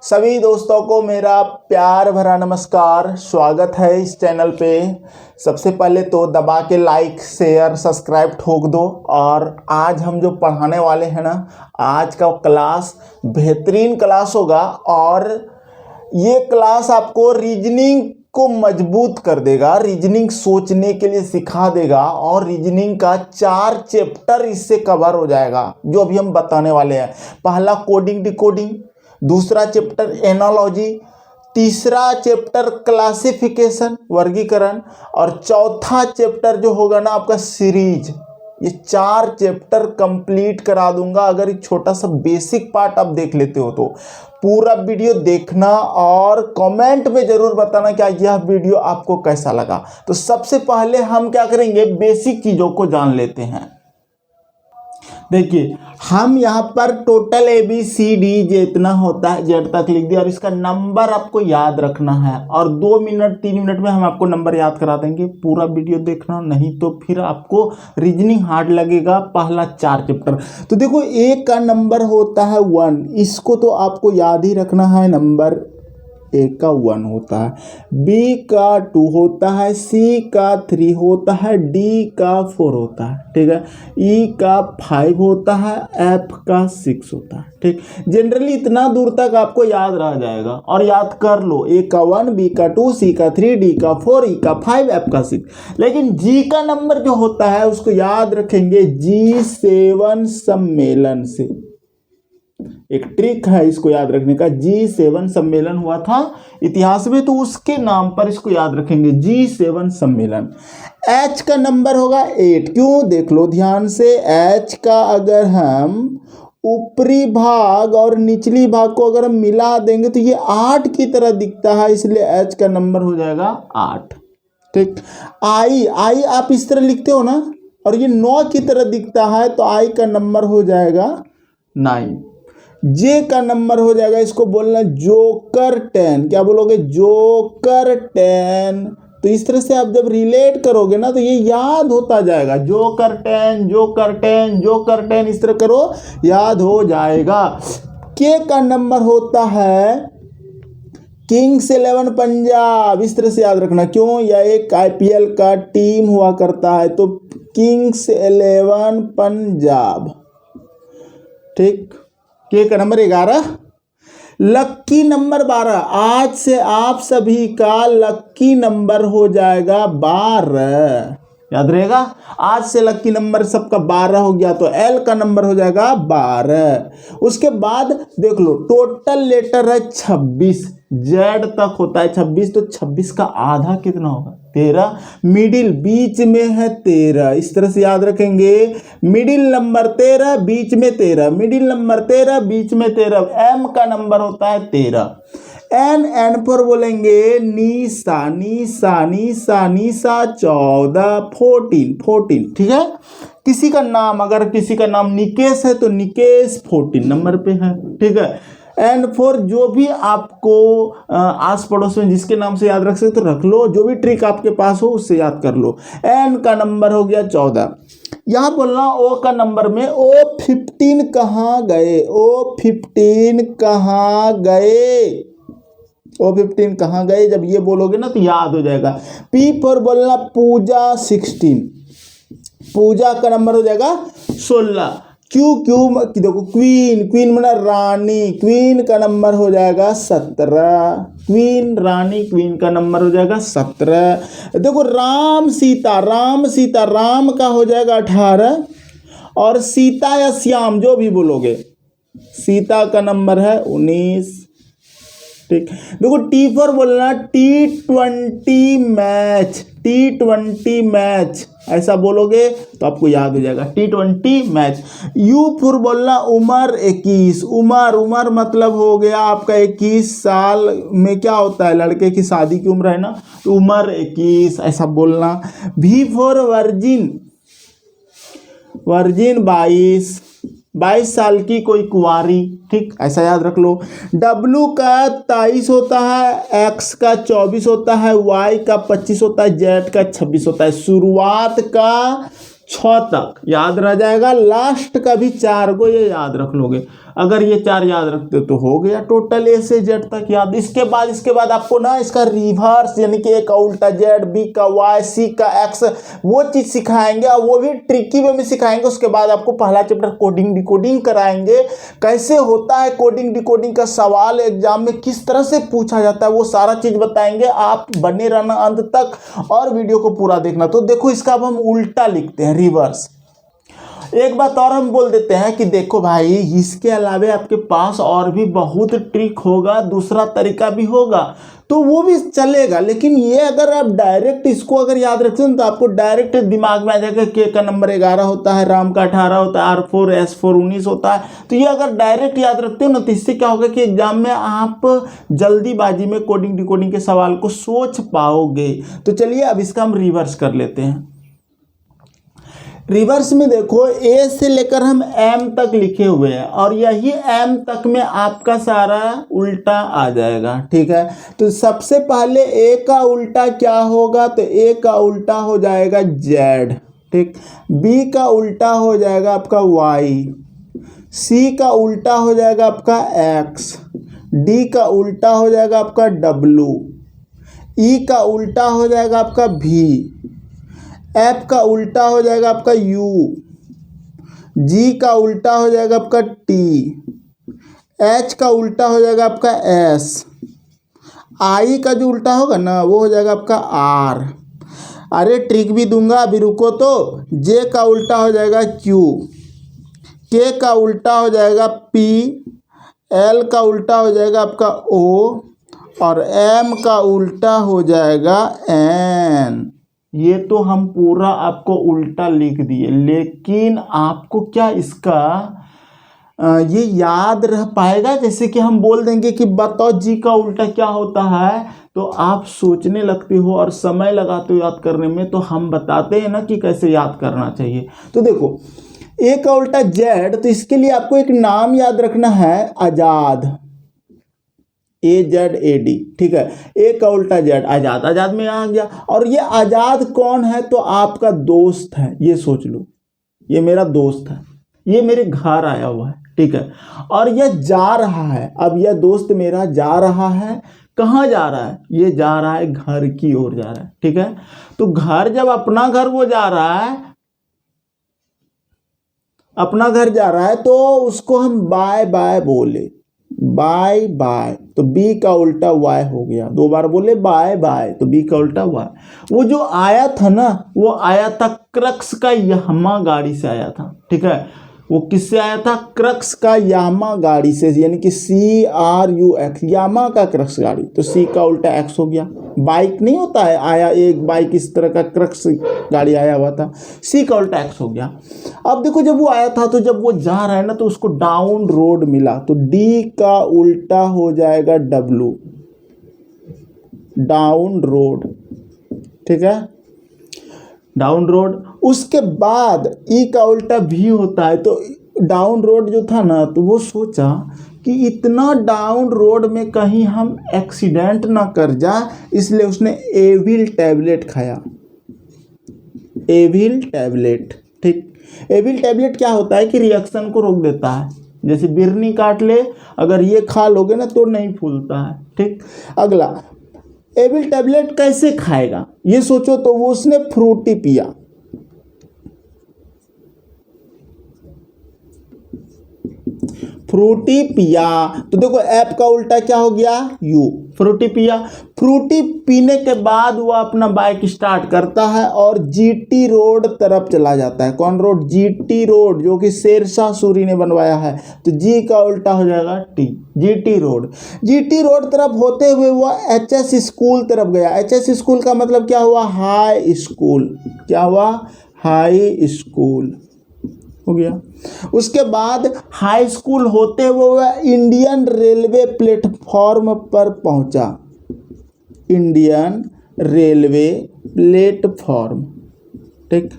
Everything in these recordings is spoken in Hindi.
सभी दोस्तों को मेरा प्यार भरा नमस्कार, स्वागत है इस चैनल पे। सबसे पहले तो दबा के लाइक शेयर सब्सक्राइब ठोक दो। और आज हम जो पढ़ाने वाले हैं ना, आज का क्लास बेहतरीन क्लास होगा और ये क्लास आपको रीजनिंग को मजबूत कर देगा, रीजनिंग सोचने के लिए सिखा देगा और रीजनिंग का 4 चैप्टर इससे कवर हो जाएगा जो अभी हम बताने वाले हैं। पहला कोडिंग डिकोडिंग, दूसरा चैप्टर एनालॉजी, तीसरा चैप्टर क्लासिफिकेशन वर्गीकरण और चौथा चैप्टर जो होगा ना आपका सीरीज। ये 4 चैप्टर कंप्लीट करा दूंगा अगर एक छोटा सा बेसिक पार्ट आप देख लेते हो तो। पूरा वीडियो देखना और कमेंट में जरूर बताना क्या यह वीडियो आपको कैसा लगा। तो सबसे पहले हम क्या करेंगे, बेसिक चीजों को जान लेते हैं। देखिए हम यहाँ पर टोटल ABCD जितना होता है जेड तक लिख दिया और इसका नंबर आपको याद रखना है और 2 मिनट 3 मिनट में हम आपको नंबर याद करा देंगे। पूरा वीडियो देखना, नहीं तो फिर आपको रीजनिंग हार्ड लगेगा। पहला 4 चैप्टर तो देखो, A का नंबर होता है 1, इसको तो आपको याद ही रखना है। नंबर A का 1 होता है, B का 2 होता है, C का 3 होता है, D का 4 होता है, ठीक है, E का 5 होता है, F का 6 होता है। ठीक, जनरली इतना दूर तक आपको याद रह जाएगा और याद कर लो। A का 1, B का 2, C का 3, D का 4, E का 5, F का 6। लेकिन G का नंबर जो होता है उसको याद रखेंगे G7 सम्मेलन से। एक ट्रिक है इसको याद रखने का। G7 सम्मेलन हुआ था इतिहास में, तो उसके नाम पर इसको याद रखेंगे, G7 सम्मेलन। H का नंबर होगा 8। क्यों, देख लो ध्यान से। H का अगर हम ऊपरी भाग और निचली भाग को अगर हम मिला देंगे तो ये 8 की तरह दिखता है, इसलिए H का नंबर हो जाएगा 8। ठीक, I आप इस तरह लिखते हो ना और ये 9 की तरह दिखता है, तो I का नंबर हो जाएगा 9। J का नंबर हो जाएगा, इसको बोलना जोकर 10। क्या बोलोगे, जोकर 10। तो इस तरह से आप जब रिलेट करोगे ना तो ये याद होता जाएगा। जोकर 10, जोकर 10, जोकर 10, इस तरह करो, याद हो जाएगा। K का नंबर होता है किंग्स 11 पंजाब, इस तरह से याद रखना। क्यों, यह एक IPL का टीम हुआ करता है, तो किंग्स 11 पंजाब। ठीक, K का नंबर 11। लक्की नंबर 12, आज से आप सभी का लक्की नंबर हो जाएगा 12। याद रहेगा, आज से लक्की नंबर सबका 12 हो गया, तो L का नंबर हो जाएगा 12। उसके बाद देख लो, टोटल लेटर है 26, Z तक होता है 26, तो 26 का आधा कितना होगा, 13। मिडिल बीच में है 13, इस तरह से याद रखेंगे। मिडिल नंबर 13, बीच में 13, मिडिल नंबर 13, बीच में 13। M का नंबर होता है 13। N पर बोलेंगे निशा, निशा, निशा, निशा 14, 14। ठीक है, किसी का नाम, अगर किसी का नाम निकेश है तो निकेश 14 नंबर पे है। ठीक है, N4 जो भी आपको आस पड़ोस में जिसके नाम से याद रख सकते तो रख लो, जो भी ट्रिक आपके पास हो उससे याद कर लो। N का नंबर हो गया 14। यहाँ बोलना O का नंबर में O15 कहाँ गए, O15 कहाँ गए, O15 कहाँ गए, जब ये बोलोगे ना तो याद हो जाएगा। P पर बोलना पूजा 16, पूजा का नंबर हो जाएगा 16। क्यों देखो, क्वीन, क्वीन माना रानी, क्वीन का नंबर हो जाएगा 17। क्वीन रानी, क्वीन का नंबर हो जाएगा 17। देखो राम सीता, राम सीता, राम का हो जाएगा 18 और सीता या श्याम जो भी बोलोगे, सीता का नंबर है 19। ठीक, देखो T पर बोलना T20 मैच, T20 मैच, ऐसा बोलोगे तो आपको याद हो जाएगा T20 मैच। U पर बोलना उम्र 21, उम्र मतलब हो गया आपका 21 साल में क्या होता है, लड़के की शादी की उम्र है ना, तो उम्र 21 ऐसा बोलना। V फॉर वर्जिन, वर्जिन 22 साल की कोई कुंवारी। ठीक, ऐसा याद रख लो। W का 23 होता है, X का 24 होता है, Y का 25 होता है, Z का 26 होता है। शुरुआत का 6 तक याद रह जाएगा, लास्ट का भी 4 को ये याद रख लोगे। अगर ये 4 याद रखते तो हो गया टोटल ए से जेड तक याद। इसके बाद आपको ना इसका रिवर्स यानी कि ए का उल्टा जेड, बी का वाई, सी का एक्स वो चीज़ सिखाएंगे और वो भी ट्रिकी वे में सिखाएंगे। उसके बाद आपको पहला चैप्टर कोडिंग डिकोडिंग कराएंगे, कैसे होता है कोडिंग डिकोडिंग का सवाल एग्जाम में किस तरह से पूछा जाता है वो सारा चीज़ बताएंगे। आप बने रहना अंत तक और वीडियो को पूरा देखना। तो देखो इसका अब हम उल्टा लिखते हैं, रिवर्स। एक बात और हम बोल देते हैं कि देखो भाई इसके अलावे आपके पास और भी बहुत ट्रिक होगा, दूसरा तरीका भी होगा तो वो भी चलेगा, लेकिन ये अगर आप डायरेक्ट इसको अगर याद रखते हो तो आपको डायरेक्ट दिमाग में आ जाएगा के का नंबर 11 होता है, राम का 18 होता है, R4 S4 19 होता है। तो ये अगर डायरेक्ट याद रखते हो ना तो इससे क्या होगा कि एग्जाम में आप जल्दीबाजी में कोडिंग डिकोडिंग के सवाल को सोच पाओगे। तो चलिए अब इसका हम रिवर्स कर लेते हैं। रिवर्स में देखो ए से लेकर हम एम तक लिखे हुए हैं और यही एम तक में आपका सारा उल्टा आ जाएगा, ठीक है। तो सबसे पहले ए का उल्टा क्या होगा, तो ए का उल्टा हो जाएगा जेड, ठीक। बी का उल्टा हो जाएगा आपका वाई, सी का उल्टा हो जाएगा आपका एक्स, डी का उल्टा हो जाएगा आपका डब्लू, ई का उल्टा हो जाएगा आपका भी, एफ का उल्टा हो जाएगा आपका यू, जी का उल्टा हो जाएगा आपका टी, एच का उल्टा हो जाएगा आपका एस, आई का जो उल्टा होगा ना वो हो जाएगा आपका आर। अरे ट्रिक भी दूंगा अभी रुको। तो जे का उल्टा हो जाएगा क्यू, के का उल्टा हो जाएगा पी, एल का उल्टा हो जाएगा आपका ओ और एम का उल्टा हो जाएगा एन। ये तो हम पूरा आपको उल्टा लिख दिए, लेकिन आपको क्या इसका ये याद रह पाएगा? जैसे कि हम बोल देंगे कि बताओ जी का उल्टा क्या होता है, तो आप सोचने लगते हो और समय लगाते हो याद करने में। तो हम बताते हैं ना कि कैसे याद करना चाहिए। तो देखो ए का उल्टा जेड, तो इसके लिए आपको एक नाम याद रखना है, आजाद, AZAD, ठीक है। ए का उल्टा जेड आजाद, आजाद में आ गया। और ये आजाद कौन है, तो आपका दोस्त है, ये सोच लो, ये मेरा दोस्त है, ये मेरे घर आया हुआ है, ठीक है। और यह जा रहा है, अब यह दोस्त मेरा जा रहा है, कहाँ जा रहा है, ये जा रहा है घर की ओर जा रहा है, ठीक है। तो घर जब अपना घर वो जा रहा है, अपना घर जा रहा है, तो उसको हम बाय बाय बोले, बाय बाय, तो बी का उल्टा वाई हो गया। 2 बार बोले बाय बाय तो बी का उल्टा वाई। वो जो आया था ना, वो आया था क्रक्स का यामा गाड़ी से आया था, ठीक है। वो किससे आया था, क्रक्स का यामा गाड़ी से, यानी कि CRUX, यामा का क्रक्स गाड़ी, तो सी का उल्टा एक्स हो गया। बाइक नहीं होता है, आया एक बाइक इस तरह का क्रक्स गाड़ी आया हुआ था, सी का उल्टा एक्स हो गया। अब देखो जब वो आया था, तो जब वो जा रहा है ना, तो उसको डाउन रोड मिला, तो डी का उल्टा हो जाएगा डब्लू, डाउन रोड, ठीक है, डाउन रोड। उसके बाद ई का उल्टा भी होता है, तो डाउन रोड जो था ना, तो वो सोचा कि इतना डाउन रोड में कहीं हम एक्सीडेंट ना कर जाए, इसलिए उसने एविल टैबलेट खाया, एविल टैबलेट, ठीक। एविल टैबलेट क्या होता है कि रिएक्शन को रोक देता है, जैसे बिरनी काट ले, अगर ये खा लोगे ना तो नहीं फूलता है, ठीक। अगला, एविल टैबलेट कैसे खाएगा ये सोचो, तो वो उसने फ्रूटी पिया, फ्रूटी पिया, तो देखो एप का उल्टा क्या हो गया, यू, फ्रूटी पिया। फ्रूटी पीने के बाद वो अपना बाइक स्टार्ट करता है और जीटी रोड तरफ चला जाता है। कौन रोड, जीटी रोड, जो कि शेरशाह सूरी ने बनवाया है, तो जी का उल्टा हो जाएगा T, GT road. GT road तरफ होते हुए वो HS स्कूल तरफ गया। HS स्कूल का मतलब क्या हुआ, हाई स्कूल, क्या हुआ, हाई स्कूल हो गया। उसके बाद हाई स्कूल होते हुए वह इंडियन रेलवे प्लेटफॉर्म पर पहुंचा, इंडियन रेलवे प्लेटफॉर्म, ठीक।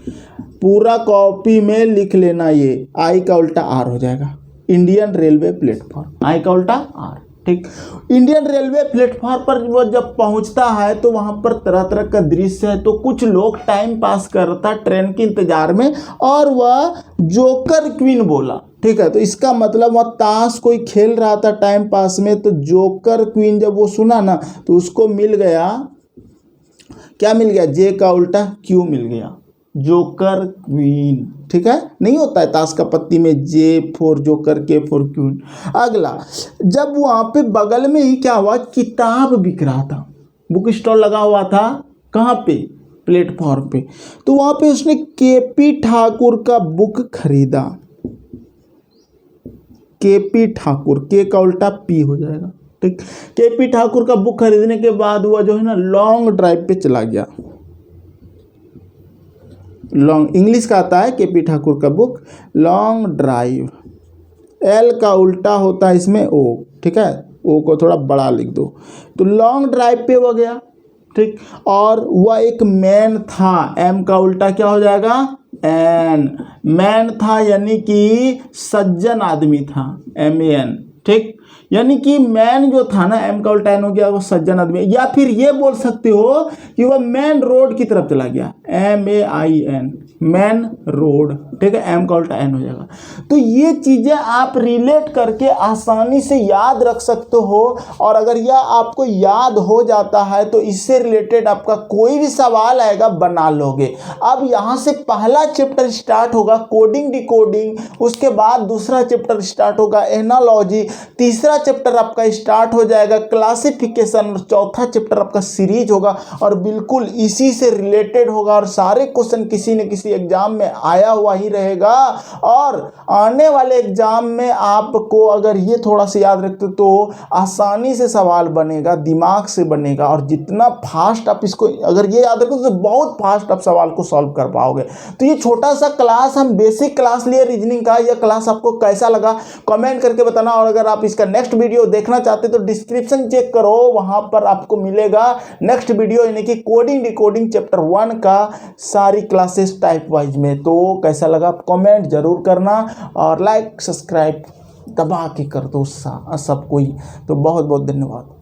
पूरा कॉपी में लिख लेना, ये आई का उल्टा आर हो जाएगा, इंडियन रेलवे प्लेटफॉर्म, आई का उल्टा आर, ठीक। इंडियन रेलवे प्लेटफॉर्म पर वो जब पहुंचता है तो वहां पर तरह तरह का दृश्य है, तो कुछ लोग टाइम पास करता ट्रेन के इंतजार में, और वह जोकर क्वीन बोला, ठीक है। तो इसका मतलब वहाँ ताश कोई खेल रहा था टाइम पास में, तो जोकर क्वीन जब वो सुना ना तो उसको मिल गया, क्या मिल गया, जे का उल्टा क्यू मिल गया, जोकर क्वीन। ठीक है, नहीं होता है ताश का पत्ती में J4 जोकर, K4 क्वीन। अगला, जब वहाँ पे बगल में ही क्या हुआ, किताब बिक रहा था, बुक स्टॉल लगा हुआ था, कहाँ पे, प्लेटफॉर्म पे। तो वहाँ पे उसने केपी ठाकुर का बुक खरीदा, केपी ठाकुर, के का उल्टा पी हो जाएगा। ठीक, केपी ठाकुर का बुक खरीदने के बाद वह जो है ना लॉन्ग ड्राइव पे चला गया। लॉन्ग इंग्लिश का आता है केपी ठाकुर का बुक, लॉन्ग ड्राइव, एल का उल्टा होता है इसमें ओ। ठीक है, ओ को थोड़ा बड़ा लिख दो। तो लॉन्ग ड्राइव पे वो गया। ठीक, और वह एक मैन था, एम का उल्टा क्या हो जाएगा, एन। मैन था यानी कि सज्जन आदमी था, MAN। ठीक, यानी कि मैन जो था ना, एम का उल्टा एन हो गया, वो सज्जन आदमी। या फिर ये बोल सकते हो कि वह मैन रोड की तरफ चला गया, MAIN, मैन रोड। ठीक है, एम का उल्टा एन हो जाएगा। तो ये चीजें आप रिलेट करके आसानी से याद रख सकते हो, और अगर यह आपको याद हो जाता है तो इससे रिलेटेड आपका कोई भी सवाल आएगा बना लोगे। अब यहाँ से पहला चैप्टर स्टार्ट होगा कोडिंग डिकोडिंग, उसके बाद दूसरा चैप्टर स्टार्ट होगा एनालॉजी, तीसरा चैप्टर आपका स्टार्ट हो जाएगा क्लासिफिकेशन, और चौथा चैप्टर आपका सीरीज होगा, और बिल्कुल इसी से रिलेटेड होगा, और सारे क्वेश्चन किसी न किसी एग्जाम में आया हुआ ही रहेगा। और आने वाले एग्जाम में आपको अगर ये थोड़ा सा याद रखते तो आसानी से सवाल बनेगा, दिमाग से बनेगा, और जितना फास्ट आप इसको अगर ये याद रखो तो बहुत फास्ट आप सवाल को सॉल्व कर पाओगे। तो ये छोटा सा क्लास हम बेसिक क्लास लिए रीजनिंग का, यह क्लास आपको कैसा लगा कमेंट करके बताना। और अगर आप इसका नेक्स्ट वीडियो देखना चाहते तो डिस्क्रिप्शन चेक करो, वहां पर आपको मिलेगा नेक्स्ट वीडियो, यानी कि कोडिंग डिकोडिंग चैप्टर 1 का सारी क्लासेस टाइप वाइज में। तो कैसा लगा आप कमेंट जरूर करना, और लाइक सब्सक्राइब दबा के कर दो सब कोई। तो बहुत बहुत धन्यवाद।